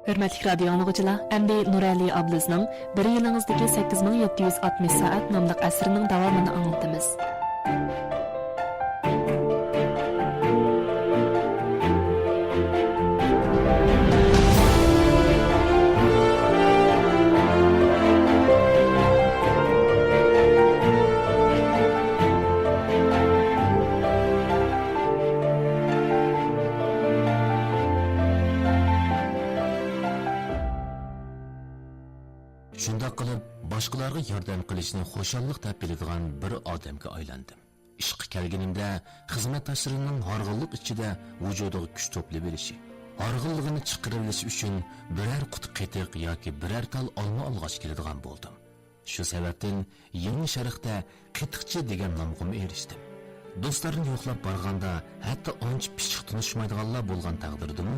Hürmetli radyo anlıqçılar, əmdi Nurali ablasının bir yılınızdaki 8760 saat namlıq əsrinin davamını anlatımız. Shunday qilib, boshqalarga yordam qilishni xo'shalliq deb biladigan bir odamga aylandim. Ishqi kelganimda xizmatdoshlarining horg'inlik ichida vujudiga kuch to'plab olishi, horg'inligini chiqarib olish uchun biror quti qetiq yoki biror tal olma olg'ach keladigan bo'ldim. Shu sababdan Yangi Sharqda qetiqchi degan nomga erishdim. Do'stlarimni yo'qlab borganda, hatto onch pichiq tunishmaydiganlar bo'lgan taqdirdimi,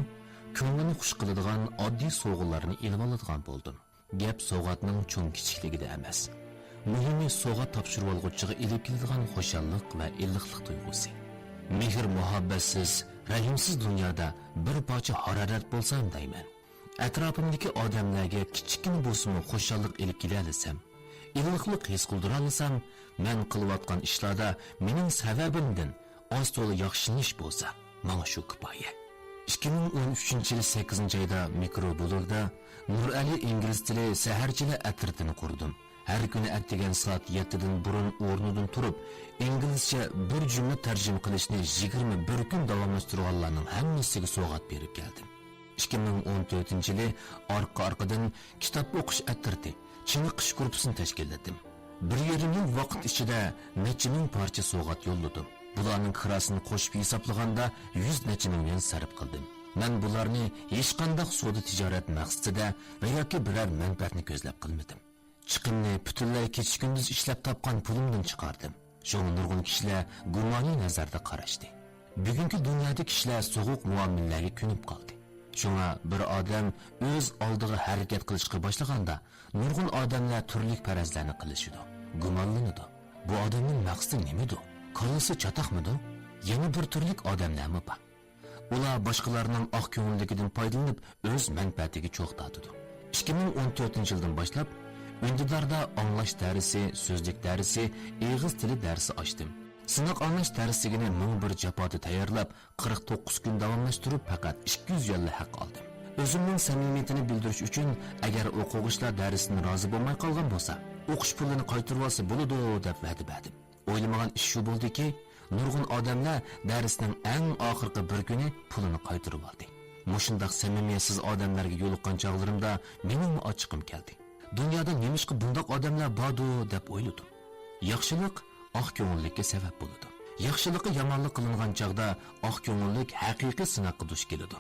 ko'nglini xush qiladigan oddiy sovg'alarni ilib oladigan bo'ldim. Gap sovg'atning cho'ng kichikligida emas. Muhimi sovg'at topshirib olg'uchiga ilib keladigan xo'shallik va illiqlik tuyg'usi. Mehr muhabbatsiz, rahimsiz dunyoda bir parcha harorat bo'lsam deyman. Atrofimdagi odamlarga kichikina bo'lsa-mu xo'shallik ilib kela olsam, illiqlik his qildira olsam, men qilayotgan ishlarda mening sababimdan oz-to'la yaxshilanish bo'lsa, menga shu kifoya. 2013-yil 8-oyda Mikrobulurda Nurali ingliz tili saharchilar atritini qurdim. Har kuni ertagan soat 7dan burun o'rnidan turib, inglizcha bir jumla tarjima qilishni 21 kun davomlashtirganlarning hammasiga sovg'at berib keldim. 2014-yili orqa-orqadan kitob o'qish atriti, chiniqish guruhini tashkilladim. 1,5 yil vaqt ichida necha ming parcha sovg'at yo'lladim. Bularning kirasini qo'shib hisoblaganda 100 necha mingdan sarf qildim. Men bularni hech qanday savdo tijorat maqsadida va yoki biror manfaatni ko'zlab qilmadim. Chiqimni butunlay kecha-kunduz ishlab topgan pulimdan chiqardim. Shunga nurg'un kishilar gumoniy nazarda qarashdi. Bugungi dunyoda kishilar so'g'uq muomalalarga ko'nib qoldi. Shunga bir odam o'z oldiga harakat qilishga boshlaganda, nurg'un odamlar turli farazlarni qilishidi, gumonlanadi. Bu odamning maqsadi nimadir? Qo'lisi chatoqmidi? Yana bir turli odamlarmi bor? Ular boshqalarning oq ko'ngilligidan foydalanib o'z manfaatiga cho'q tortadi. 2014-yildan boshlab Ündidarda anglash darsi, so'zlik darsi, eg'iz tili darsi ochdim. Sinoq anglash darsigini 1001 jafoda tayyorlab, 49 kun davomlashtirib faqat 200 yillik haq oldim. O'zimning samimiyatini bildirish uchun agar o'quvchilar darsini rozi bo'lmay qolgan bo'lsa, o'qish pulini qaytarib olsa bo'ladi deb va'da berdim. O'ylamagan ish shu bo'ldiki, nurg'un odamlar darsning eng oxirgi bir kuni pulini qaytarib oldi. Mushundaq samimiyatsiz odamlarga yo'liqqan chog'larimda mening ochiqim keldi. Dunyoda nemishqa bundoq odamlar bordu deb o'yladim. Yaxshilik oq ko'ngillikka sabab bo'ladi. Yaxshilikqa yomonlik qilingan chog'da oq ko'ngillik haqiqiy sinoqqa duch keladi.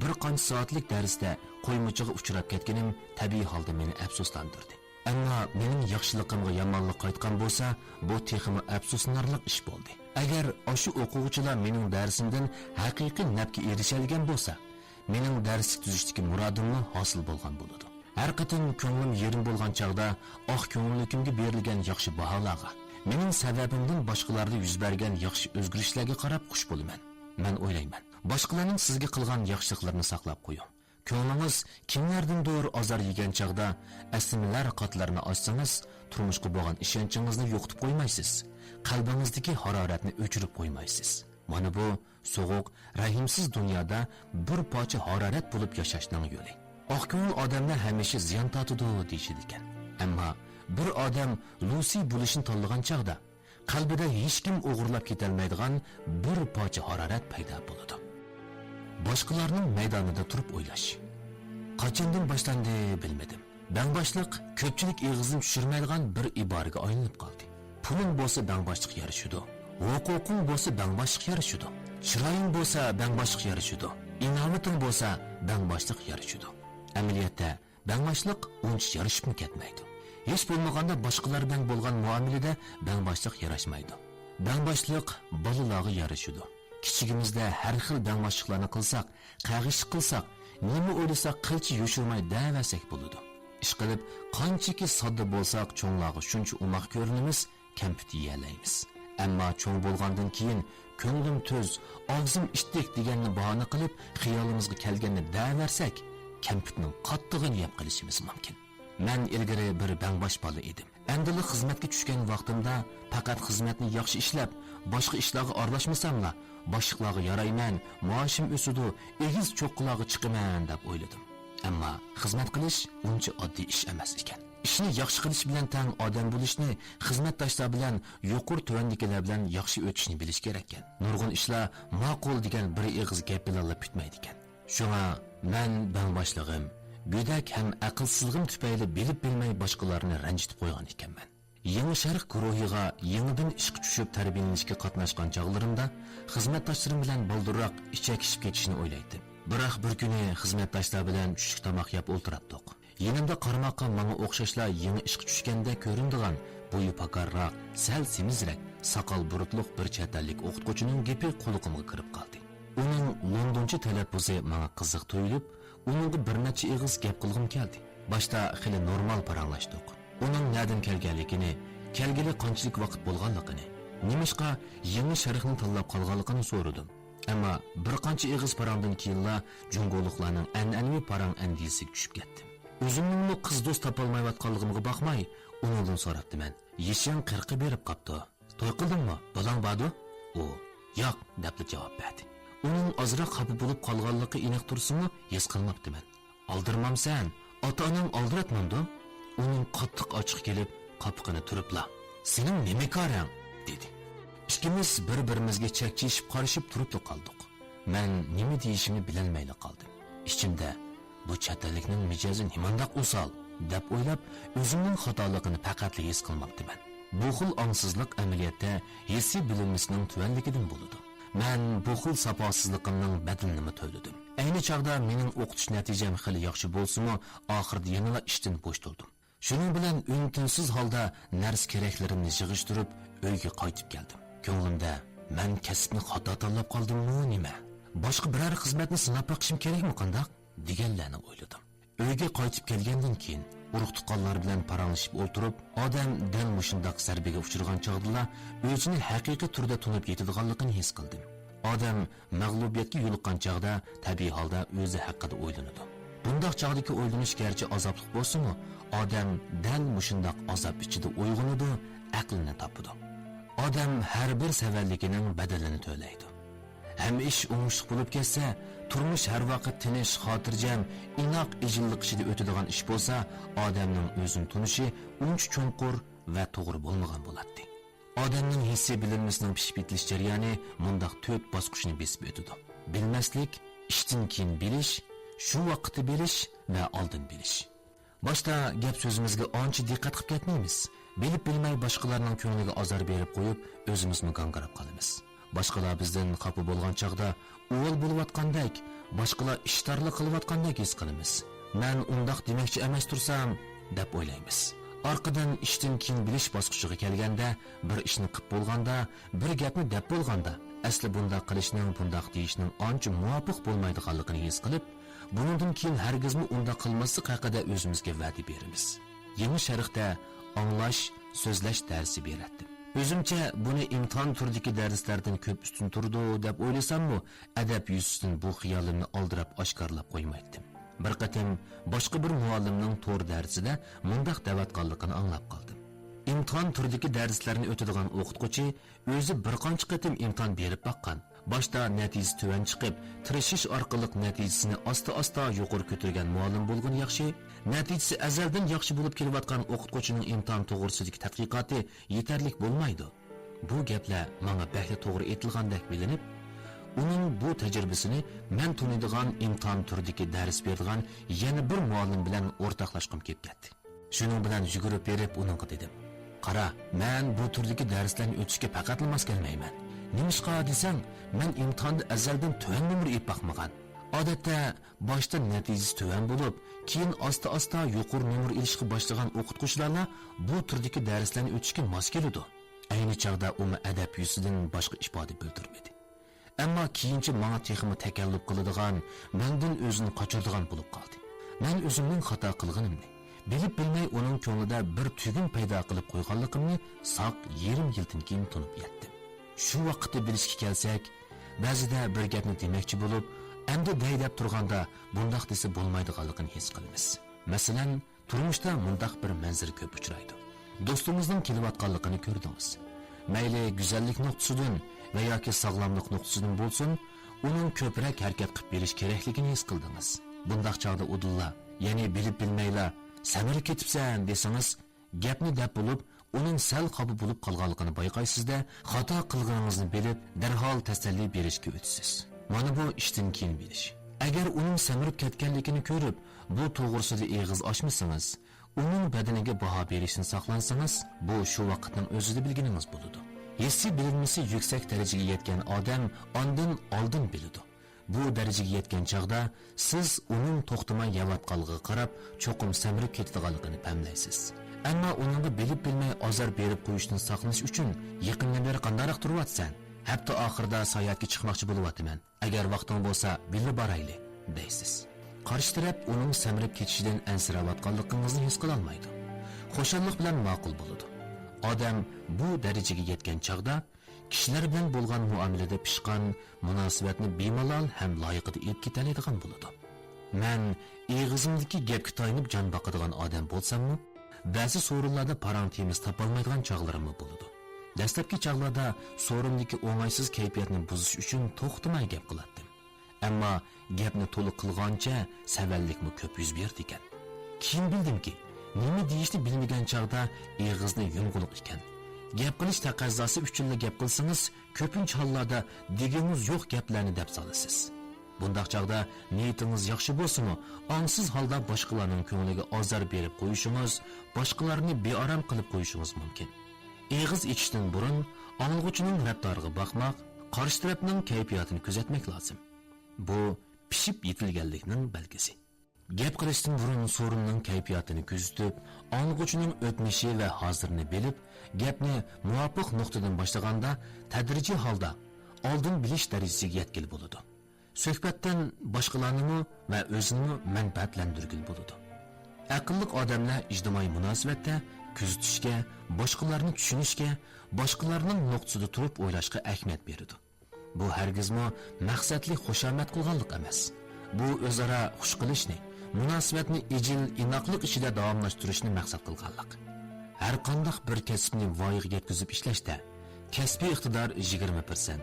Bir qancha soatlik darsda qo'ymachiga uchrab ketganim tabiiy holda meni afsuslantirdi. Ammo mening yaxshiligimga yomonlik qaytgan bo'lsa, bu texmi afsuslanarli ish bo'ldi. Agar o'sha o'quvchilar mening darsimdan haqiqiy nafga erishadigan bo'lsa, mening dars tuzishdagi murodimni hosil bo'lgan bo'ladi. Har qatim ko'nglim yerim bo'lgan chog'da oq ko'ngillikimga berilgan yaxshi baholarga, mening sababimdan boshqalarda yuz bergan yaxshi o'zgarishlarga qarab xush bo'laman. Men o'ylayman, boshqalarning sizga qilgan yaxshiliklarini saqlab qo'ying. Ko'nglingiz kimlardandir azor yegan chog'da aslimalar qatlarini ochsangiz, turmushga bo'lgan ishonchingizni yo'qotib qo'ymaysiz. Qalbingizdagi haroratni o'chirib qo'ymaysiz. Mana bu so'g'uq, rahimsiz dunyoda bir parcha harorat bo'lib yashashning yo'li. Oq ko'ngil odamlar hamisha ziyon tortadi deyishadi ekan. Ammo bir odam Lucy bo'lishini tanlagan chog'da qalbida hech kim o'g'irlab ketolmaydigan bir parcha harorat paydo bo'ladi. Boshqalarning maydonida turib o'ylash. Qachondan boshlandi bilmadim. Bangboshliq ko'pchilik eg'izini tushirmaydigan bir iboraga aylanib qoldi. Puling bo'lsa bangboshliq yarashudi. Huquqing bo'lsa bangboshliq yarashudi. Chiroying bo'lsa bangboshliq yarashudi. Inomating bo'lsa bangboshliq yarashudi. Amaliyotda bangboshliq uncha yarashib ketmaydi. Hech bo'lmaganda boshqalar bilan bo'lgan muomalada bangboshliq yarashmaydi. Bangboshliq bolalarga yarashudi. Kichigimizda har xil bangboshliqlarni qilsak, qag'ish qilsak, nima o'ylasak qilchi yo'shirmay davasak bo'ladi. Ish qilib, qanchaki sodda bo'lsak, cho'nglarga shuncha umoq ko'rinamiz, kampit yeyalaymiz. Ammo cho'ng bo'lgandan keyin ko'nglim to'z, og'zim ishtik deganni bahona qilib, xiyolimizga kelganni davarsak, kamputning qattig'ini yeb qilishimiz mumkin. Men ilgari bir bangbosh bola edim. Endili xizmatga tushgan vaqtimda faqat xizmatni yaxshi ishlab, boshqa ishlarga aralashmasamla, boshliqlarga yarayman, maoshim o'sidi, egiz cho'qqilarga chiqaman deb o'yladim. Ammo xizmat qilish uncha oddiy ish emas ekan. Ishni yaxshi qilish bilan tang odam bo'lishni, xizmatdoshlar bilan yuqori tuvandikilar bilan yaxshi o'tishni bilish kerak ekan. Nurg'un ishlar ma'qul degan bir og'iz gap bilan bitmaydi ekan. Shunga men bangboshligim, go'dak ham aqlsizligim tufayli bilib bilmay boshqalarni ranjitib qo'ygan ekanman. Yangi sharq guruhiga yangidan ishga tushib tarbiyalanishga qatnashgan chog'larimda xizmatdoshlarim bilan boldurroq ichakishib ketishni o'ylaydim. Biroq bir kuni xizmatdoshlar bilan tushlik tomoq yeb o'tiribdik. Yanimda qarmoqqa menga o'xshashlar yangi ishga tushganda ko'rindigan bo'yi pakarroq, sal semizroq, soqol burutliq bir chet ellik o'qituvchining gapi quloqimga kirib qoldi. Uning londoncha talaffuzi menga qiziq tuyulib, uningga bir necha og'iz gap qilgim keldi. Boshda xili normal paranglashdik. Uning nerdan kelganligini, kelgili qanchalik vaqt bo'lganligini, nimishqa yangi sharhni tanlab qolganligini so'radim. Ammo bir qancha og'iz parangdan keyinla jungoliklarning an'anaviy parang andisiga tushib ketdim. O'zimning qiz do'st topolmayotganligimga baxmay, uningdan so'rabdiman. Yeshan 40 berib qopti. To'y qildingmi? Bolang bordi? U, yo'q deb javob berdi. Uning ozroq xafa bo'lib qolganligi aniq tursinmi, his qilmabdiman. Oldirmamsan, ota-onam oldiratmamdi. Uning qattiq ochiq kelib, qopqini turibla. "Sening nima qarang?" dedi. Ikkimiz bir-birimizga chakchishib qarashib turib qoldik. Men nima deyishimni bilolmay qoldim. Ichimda bu chatlikning mijozi nimandaq usal deb o'ylab, o'zimning xatoligini faqat his qilmoqdiman. Bu xil onsizlik amaliyotda hissiy bilimimizning tuvanligidan bo'ladi. Men bu xil saposizligimning bedelini to'ladim. Ayni chog'da mening o'qitish natijam xili yaxshi bo'lsa-mu, oxirida yana ishdan bo'sh turdim. Shuning bilan untinsiz holda nars keraklarimni yig'ishtirib, uyga qaytib keldim. Ko'nglimda men kasbni xato tanlab qoldimmi nima? Boshqa biror xizmatni sinab boqishim kerakmi qandaq deganlarni o'yladim. Uyga qaytib kelgandan keyin urug' tuqqanlar bilan paranglashib o'tirib, odam dal mushundaq zarbiga uchirgan chog'da o'zini haqiqiy turda tunib yetadiganligini his qildim. Odam mag'lubiyatga yo'liqqan chog'da tabiiy holda o'zi haqida o'ylanadi. Bundoq chog'dagi o'ylanish garchi azobli bo'lsa-mu, odam dal mushundaq azob ichida uyg'onadi, aqlini topadi. Odam har bir savalligining badalini to'laydi. Ham ish o'ngishli bo'lib ketsa, turmush har vaqt tinch, xotirjam, inoq ijillik ichida o'tadigan ish bo'lsa, odamning o'zini tunishi uncha cho'nqur va to'g'ri bo'lmagan bo'ladi. Odamning hissiy bilimimizning pishib yetilish jarayoni mundaq 4 bosqichni besib o'tadi. Bilmaslik, ishdan keyin bilish, shu vaqtda bilish va oldin bilish. Boshda gap so'zimizga ancha diqqat qilib ketmaymiz. Bilib bilmay boshqalarning ko'ngliga azor berib qo'yib, o'zimizni g'angirab qolamiz. Boshqalar bizdan xafa bo'lgan chaqda o'g'il bo'layotgandek, boshqalar ishtarlik qilayotgandek his qilamiz. Men undaq demoqchi emas tursam deb o'ylaymiz. Orqadan ishdan keyin bilish bosqichiga kelganda, bir ishni qilib bo'lganda, bir gapni deb bo'lganda, asli bundaq qilishning, bundaq deyishning ancha muvofiq bo'lmaydiganligini his qilib, bundan keyin hargizmi undaq qilmaslik haqida o'zimizga va'da beramiz. Yangi sharhda anglash, so'zlash darsi beradi. O'zimcha buni imtihon turidagi darslardan ko'p ustun turdi deb o'ylasam-mu, adab yuzasidan bu xiyolimni oldirab oshkorlab qo'ymaydim. Bir qatim boshqa bir muallimning to'r darsida mundaq davatqonligini anglab qoldim. İmtihan turidagi darslarni o'tadigan o'qituvchi o'zi bir qancha qatim imtihon berib baqqan. Boshda natijasi tuvan chiqib, tirishish orqali natijasini asta-asta yuqori ko'targan muallim bo'lgan yaxshi, natijasi azaldan yaxshi bo'lib kelayotgan o'qituvchining imtihon to'g'risidagi tadqiqoti yetarli bo'lmaydi. Bu gaplar menga baxtli to'g'ri aytilgandek bilinib, uning bu tajribasini men tunadigan imtihon turidagi dars beradigan yana bir muallim bilan o'rtoqlashqim kelib ketdi. Shuning bilan yugurib berib uningga dedim: "Qara, men bu turdagi darslarni o'tishga faqat emas kelmayman. Nimishqa desang, men imtihonda azaldan tuvan numr ep baqmagan. Odatda boshda natijasi tuvan bo'lib, keyin asta-asta yuqori numr ilishga boshlagan o'qituvchilarga bu turdagi darslarni o'tishga mos keladi." Ayni chog'da u adab yuzidan boshqa ifoda bildirmadi. Ammo keyinchi menga texmi takalluf qiladigan, mendan o'zini qochiradigan bo'lib qoldi. Men o'zimning xato qilganimni bilib bilmay uning ko'nglida bir tugun paydo qilib qo'yganligimni soq yarim yildan keyin tunib yetdim. Shu vaqtda bilishga kelsak, ba'zida bir gapni demoqchi bo'lib, Endi deydep turganda bundaq dese bo'lmaydiganligini his qilamiz. Masalan, turmushda mundaq bir manzara ko'p uchraydi. Do'stimizning kelayotganligini ko'rdingiz. Mayli go'zallik nuqtasidan va yoki sog'lomlik nuqtasidan bo'lsin, uning ko'proq harakat qilib berish kerakligini his qildingiz. Bundaq chog'da udulla, ya'ni bilib bilmayla, samir ketibsan desangiz, gapni deb bo'lib, uning sal qabi bo'lib qolganligini bayqaysizda, xato qilganingizni bilib, darhol tasalli berishga o'tasiz. Mana bu ishdan keyin bilish. Agar uning samirib ketganligini ko'rib, bu to'g'risida eg'iz ochmasangiz, uning badaniga baho berishni saqlansangiz, bu shu vaqtning o'zida bilganingiz bo'ladi. Hissiy bilinmasi yuksak darajaga yetgan odam ondan oldin biladi. Bu darajaga yetgan chaqda siz uning to'xtamay yavatqanligiga qarab, cho'qim samirib ketadiganligini pamlaysiz. Ammo uningga bilib bilmay azor berib qo'yishdan saqlanish uchun yaqindan beri qanday turyapsan? Hafta oxirida sayohatga chiqmoqchi bo'lyapman. Agar vaqting bo'lsa, birga boraylik, deysiz. Qarshi taraf uning samirib ketishidan ansirayotganligingizni his qila olmaydi. Xo'shallik bilan ma'qul bo'ladi. Odam bu darajaga yetgan chaqda kishilar bilan bo'lgan muomalada pishqan, munosabatni bemalol ham loyiqida olib ketadigan bo'ladi. Men eg'izimdagi gapga to'yinib jon boqadigan odam bo'lsam-mu, ba'zi so'rinlarda parantiyimiz topolmaydigan chog'larim bo'ladi. Dastlabki chog'larda so'rimdagi o'ng'aysiz kayfiyatni buzish uchun to'xtamay gap qilardim. Ammo gapni to'liq qilgancha savallikmi ko'p yuz berdi ekan. Keyin bildimki, nima deyishni bilmagan chog'da eg'izni yumg'uluq ekan. Gap qilish taqozosi uchun gap qilsangiz, ko'pincha hollarda degingiz yo'q gaplarni deb solasiz. Bundaq chog'da niyatingiz yaxshi bo'lsa-mu, ongsiz holda boshqalarning ko'ngliga azor berib qo'yishingiz, boshqalarni beorom qilib qo'yishingiz mumkin. Eg'iz ichishdan burun anglg'uchining raftariga boqmoq, qarshi tarafning kayfiyatini kuzatmak lozim. Bu pishib yetilganlikning belgisi. Gap qilishdan burun so'rinning kayfiyatini kuzatib, anglg'uchining o'tmishi va hozirini bilib, gapni muvofiq nuqtadan boshlaganda tadrijiy holda oldin bilish darajasiga yetkil bo'ladi. Suhbatdan boshqalarni va o'zini manfaatlantirgil bo'ladi. Aqlli odamlar ijtimoiy munosabatda kuzatishga, boshqalarni tushunishga, boshqalarning nuqtasida turib o'ylashga ahamiyat beradi. Bu hargizmi maqsadli xushomat qilganlik emas. Bu o'zaro xush qilishni, munosabatni ijil, inoqlik ichida davomlashtirishni maqsad qilganlik. Har qanday bir kasbni voyaga yetkazib ishlashda kasbiy iqtidor 20%,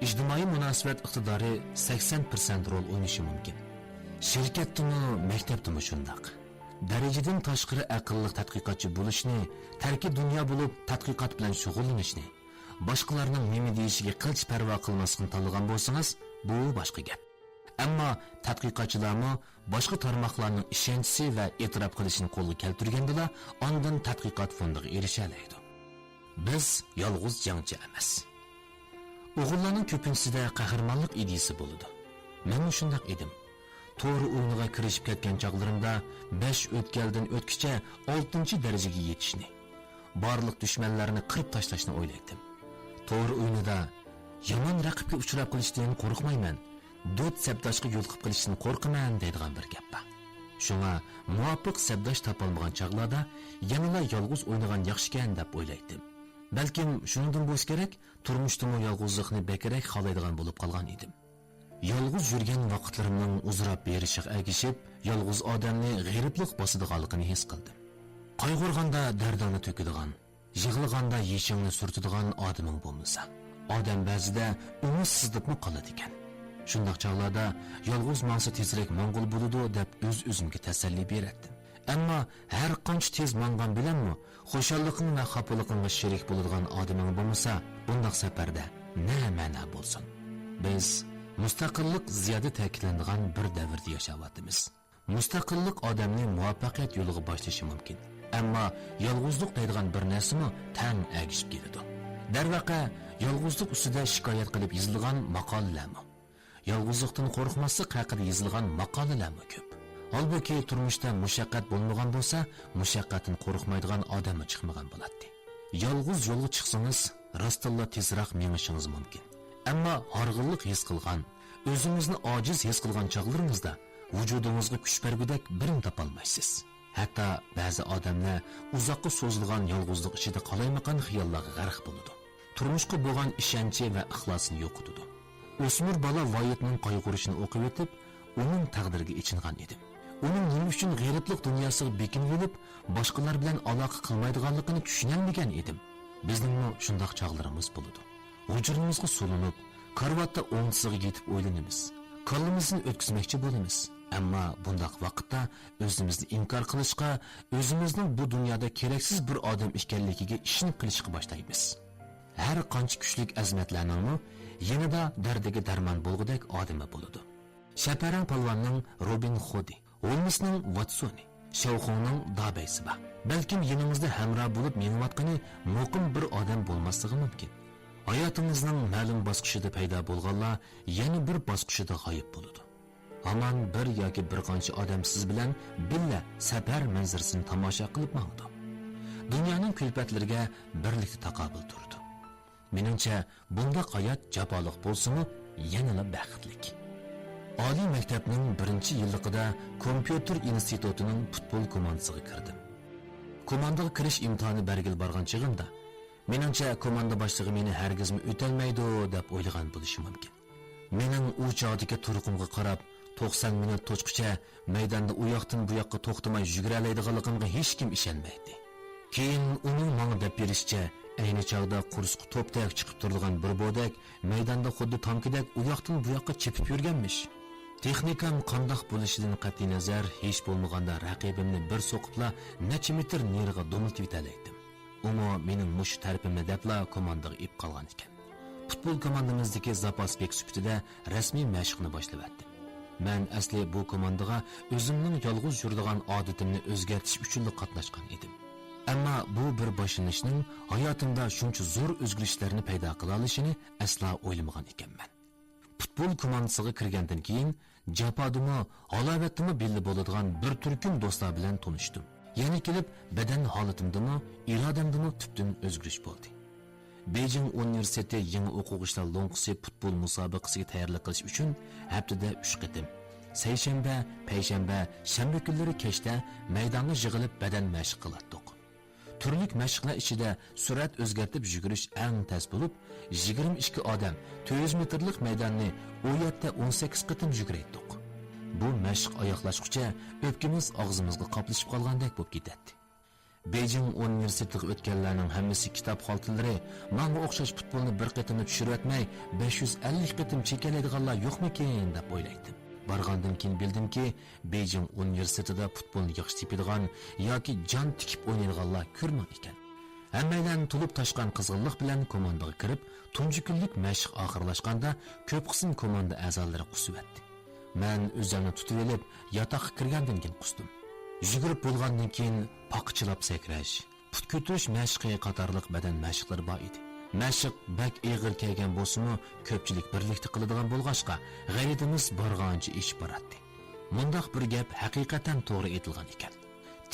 ijtimoiy munosabat iqtidori 80% rol o'ynashi mumkin. Shirkatdami, maktabdami shundaq. Darajadan tashqari aqlli tadqiqotchi bo'lishni, tarki dunyo bo'lib tadqiqot bilan shug'ullanishni, boshqalarning nima deyishiga qilch parvo qilmaslikni tanlagan bo'lsangiz, bu boshqa gap. Ammo tadqiqotchilarmi boshqa tarmoqlarning ishonchi va e'tirof qilishini qo'lga keltirganda, ondan tadqiqot fondiga erisha oladi. Biz yolg'iz jangchi emas. O'g'illarning ko'pinchisida qahramonlik ideyasi bo'ladi. Men shunday edim. To'g'ri o'yiniga kirishib ketgan chog'larimda 5 o'tkaldan o'tkicha 6-darajaga yetishni, barliq dushmanlarni qirib tashlashni o'ylaydim. To'g'ri o'yinida yomon raqibga uchrab qilishdan qo'rqmayman, do'st sabdoshga yo'l qilib qilishdan qo'rqaman deydigan bir gap bor. Shunga muvofiq sabdosh topolmagan chog'larda yanada yolg'iz o'ynagan yaxshikan deb o'ylaydim. Balkim shundan bo'lsa kerak, turmushdagi yolg'izlikni bekrak xohlaydigan bo'lib qolgan edim. Yolg'iz yurgan vaqtlarimning uzrab berishiga ergishib, yolg'iz odamni g'iriblik bosadiganligini his qildim. Qayg'urganda dardini to'kadigan, yig'laganda yeshingni surtadigan odaming bo'lmasa, odam ba'zida umidsizdikmi qoladi ekan. Shundaq chog'larda yolg'iz mansa tezroq mong'ul bo'ladi deb o'z-o'zimga tasalli berardim. Ammo har qancha tez mangan bilanmi, xo'shalliqing va xafalig'ingga sherik bo'ladigan odaming bo'lmasa, bundaq safarda ne ma'no bo'lsin. Biz mustaqillik ziyoda ta'kidlanadigan bir davrda yashayapmiz. Mustaqillik odamni muvaffaqiyat yo'liga boshlashi mumkin. Ammo yolg'izlik deydigan bir narsami tang agishib keladi. Darvaqa yolg'izlik ustida shikoyat qilib yozilgan maqolalarmi, yolg'izlikdan qo'rqmaslik haqida yozilgan maqolalarmi ko'p. Holbuki turmushda mushaqqat bo'lmagan bo'lsa, mushaqqatdan qo'rqmaydigan odam chiqmagan bo'ladi. Yolg'iz yo'lga chiqsangiz, rostilla tezroq menishingiz mumkin. Ammo horg'inlik his qilgan, o'zingizni ojiz his qilgan chog'laringizda vujudingizga kuch bergudak birin topolmaysiz. Hatto ba'zi odamlar uzoqqa so'zilgan yolg'izlik ichida qolaymaqan xiyollarga g'arq bo'ladi. Turmushga bo'lgan ishonchi va ixlosini yo'qotadi. O'smir bola Voyetning qayg'urishini o'qib o'tib, uning taqdiriga ichingan edim. Uning nima uchun g'ayratlik dunyosiga bekinib olib, boshqalar bilan aloqa qilmaydiganligini tushunolmagan edim. Bizningmi shundoq chog'larimiz bo'ladi. Hujrimizga sulinib, karvatda o'ngsiga yetib o'ylanamiz. Kallamizni o'tkazmoqchi bo'lamiz. Ammo bundaq vaqtda o'zimizni inkor qilishga, o'zimizning bu dunyoda keraksiz bir odam ekanligiga ishonib qilishga boshlaymiz. Har qancha kuchlik azmatlarning yanada dardiga darmon bo'lgudek odami bo'ladi. Shaparan palvonning Robin Hoodi, Holmesning Watsoni, Shavxonning Dabeysi bor. Balkim yanimizda hamroh bo'lib meniyotgani muqim bir odam bo'lmasligi mumkin. Hayotimizning ma'lum bosqichida paydo bo'lganlar yana bir bosqichida g'oyib bo'ladi. Aman bir yoki bir qancha odam siz bilan billa safar manzarasini tomosha qilib mangdi. Dunyoning kulfatlariga birlikda taqobil turdi. Meningcha bunda hayot jafoliq bo'lsa-mu, yanada baxtlik. Oliy maktabning 1-yilligida kompyuter institutining futbol komandasiga kirdim. Komandaga kirish imtihoni bergil borgan chig'imda, meningcha komanda boshlig'i meni hargizmi o'tolmaydi deb o'ylagan bo'lishi mumkin. Mening u chog'dagi turqimga qarab, 90 minut to'chqicha maydonda u yoqdan bu yoqqa to'xtamay yugura oladiganligimga hech kim ishonmaydi. Keyin uning menga deb berishicha, ayni chog'da qursqi to'pdak chiqib turadigan bir bodak maydonda xuddi tankidek u yoqdan bu yoqqa chepib yurganmish. Texnikam qandoq bo'lishidan qat'iy nazar hech bo'lmaganda raqibimni bir so'qibla necha metr neriga do'miltib yetalaydim. Umi mening mush tarafimni debla komandaga ib qolgan ekan. Futbol komandamizdagi zapas bek sifatida rasmiy mashqni boshladim. Men asli bu komandaga o'zimning yolg'iz yuradigan odatimni o'zgartirish uchun qatnashgan edim. Ammo bu bir boshlanishning hayotimda shuncha zo'r o'zgarishlarni paydo qila olishini asla o'ylamagan ekanman. Futbol komandasiga kirgandan keyin jafodimi, halovatimi belli bo'ladigan bir turkum do'stlar bilan tanishdim. Yana kelib badan holatimdimi, irodamdimi tubdan o'zgarish bo'ldi. Beijing universiteti yangi o'quvchilar lonqisi futbol musobaqasiga tayyorlik qilish uchun haftada 3 qatim seshanba, payshanba, shanba kunlari kechda maydonga yig'ilib badan mashq qilardik. Turlik mashqlar ichida surat o'zgartib yugurish eng tez bo'lib, 22 odam 400 metrlik maydonni u yerda 18 qatim yuguraydik. Bu mashq oyoqlashguncha o'pkamiz og'zimizga qoplashib qolgandek bo'lib ketadi. Beijing universitetiga o'tganlarning hammasi kitob xaltalari menga o'xshash futbolni bir qatimda tushirib o'tmay 550 qatim chekaladiganlar yo'qmikin deb o'ylaydim. Bargandan keyin bildimki, Beijing universitetida futbolni yaxshi tepadigan yoki jon tikib o'ynaydiganlar ko'rman ekan. Hammadan to'lib toshgan qizg'inlik bilan komandaga kirib, tunji kunlik mashq oxirlashganda ko'p qism komanda a'zolari qusibdi. Men o'zimni tutib olib, yotoqqa kirgandan keyin qusdim. Yugurib bo'lgandan keyin poqchilab sakrash, put ko'tarish mashqi qatorliq badan mashqlari bor edi. Mashq bak eg'ir kelgan bo'lsa-mu, ko'pchilik birlikda qiladigan bo'lg'ashqa, g'ayratimiz borgancha ish boradi. Mundaq bir gap haqiqatan to'g'ri aytilgan ekan.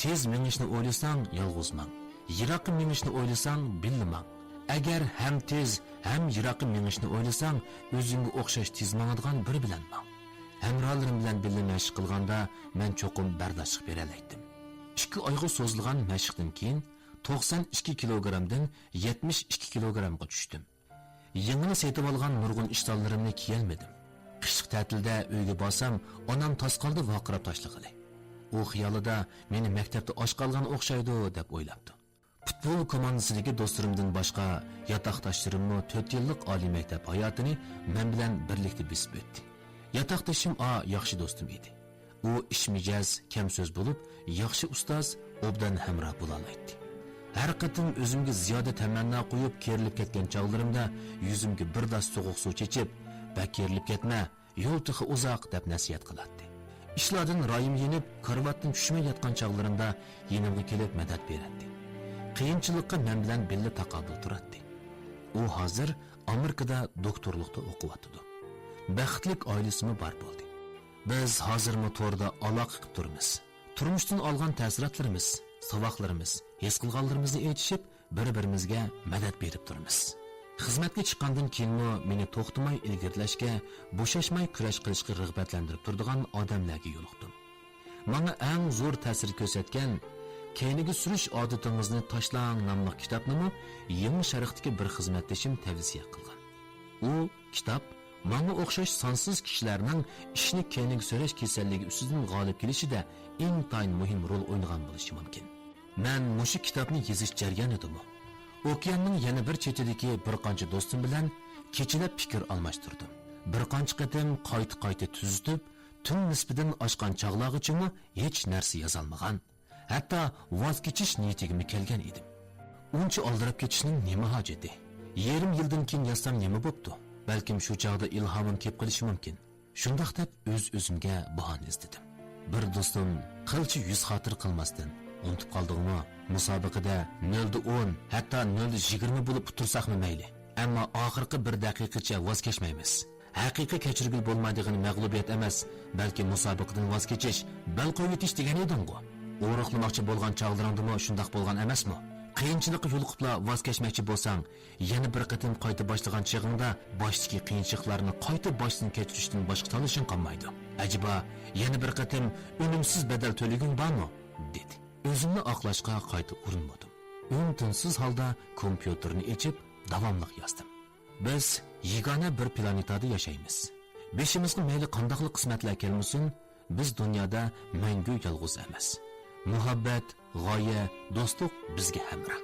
Tez minishni o'ylasang, yolg'izman. Yiroqqa minishni o'ylasang, bilmayman. Agar ham tez, ham yiroqqa minishni o'ylasang, o'zingga o'xshash tez minadigan biri bilan man. Hamrohlarim bilan birga mashq qilganda men cho'qim bardashlik bera oldim. 2 oyga so'zilgan mashqdan keyin 92 kilogramdan 72 kilogramga tushdim. Yengini setib olgan nurg'un ishtonlarimni kiyolmadim. Qishki ta'tilda uyga borsam, onam tosqalda vaqirab tashlag'ili. U xiyolida meni maktabda osh qolgan o'xshaydi deb o'ylabdi. Futbol komandasidagi do'stlarimdan boshqa yotoqdoshlarimni 4 yillik oliy maktab hayotini men bilan birlikda besib o'tdi. Yotoqdoshim yaxshi do'stim edi. U ishmijaz, kam so'z bo'lib, yaxshi ustoz, obdan hamroh bo'la oladi. Har qatim o'zimga ziyoda tamanno qo'yib kerilib ketgan chog'larimda yuzimga bir das so'g'uq suv chechib, "Bak kerilib ketma, yo'l tig'i uzoq" deb nasihat qiladi. Ishlardan royim yenib, karvatdan tushmay yotgan chog'larimda yenimga kelib madad beradi. Qiyinchilikqa men bilan birga taqobil turadi. U hozir Amerikada doktorlikda o'qiyotdi. Baxtlik oilasimi bor bo'ldi. Biz hozirmi to'rda aloqa qilib turibmiz. Turmushdan olgan ta'sirotlarimiz, savoqlarimiz, his qilganlarimizni aytishib, bir-birimizga madad berib turibmiz. Xizmatga chiqqandan keyin meni to'xtamay ilgirlashga, bo'shashmay kurash qilishga rag'batlantirib turadigan odamlarga yo'liqdim. Menga eng zo'r ta'sir ko'rsatgan "Keyniga surish odatingizni tashlang" nomli kitobni Yangi Sharqdagi bir xizmatdoshim tavsiya qilgan. U kitob Manga o'xshash sonsiz kishilarning ishni keyingi so'rash kasalligi ustidan g'olib kelishida intayin muhim rol o'ynagan bo'lishi mumkin. Men mushu kitobni yozish jarayonidami okeanning yana bir chetidagi bir qancha do'stim bilan kechalab fikr almashtirdim. Bir qancha qatim qayta tuzitib, tun nisbidan oshgan chog'lag'ichimi hech narsa yozolmagan. Hatto voz kechish niyatigimga kelgan edim. Uncha oldirab ketishning nima hojati? Yarim yildan keyin yozsam nima bo'pti? Balkim shu chog'da ilhomim kelib qolishi mumkin. Shundoq deb o'z-o'zimga bahona izladim. Bir do'stim qilchi yuz xotir qilmasdan unutib qoldingmi? Musobaqada 0-10, hatto 0-20 bo'lib tursaqmi mayli. Ammo oxirgi 1 daqiqacha voz kechmaymiz. Haqiqiy kechirgil bo'lmaydigan mag'lubiyat emas, balki musobaqadan voz kechish, bal qo'yitish degan eding-ku. O'roqlamoqchi bo'lgan chog'laringdimi shundoq bo'lgan emasmi? Qiyinchilikqa yo'liqibla voz kechmoqchi bo'lsang, yana bir qatim qayta boshlagan chig'ingda boshdagi qiyinchiliklarni qayta boshdan kechirishdan boshqa tanishing qolmaydi. Ajiba, yana bir qatim unumsiz badal to'liging bormi? dedi. O'zimni oqlashga qayta urinmadim. Tinsiz holda kompyuterni ochib, davomli yozdim. Biz yagona bir planetada yashaymiz. Beshimizga mayli qandoqli qismatlar kelmasin, biz dunyoda mangu yolg'iz emas. Muhabbat, g'oya, do'stlik bizga hamroh.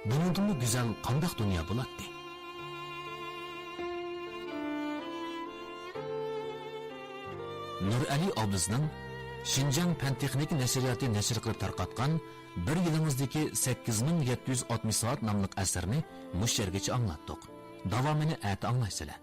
Bundan go'zal qandoq dunyo bo'ladi? Nurali Oblizning Şinjan Pan-texnik nashriyoti nashr qilib tarqatgan bir yilimizdagi 8760 soat nomli asarni mush yergacha anglatdik. Davomini ati anglaysizlar.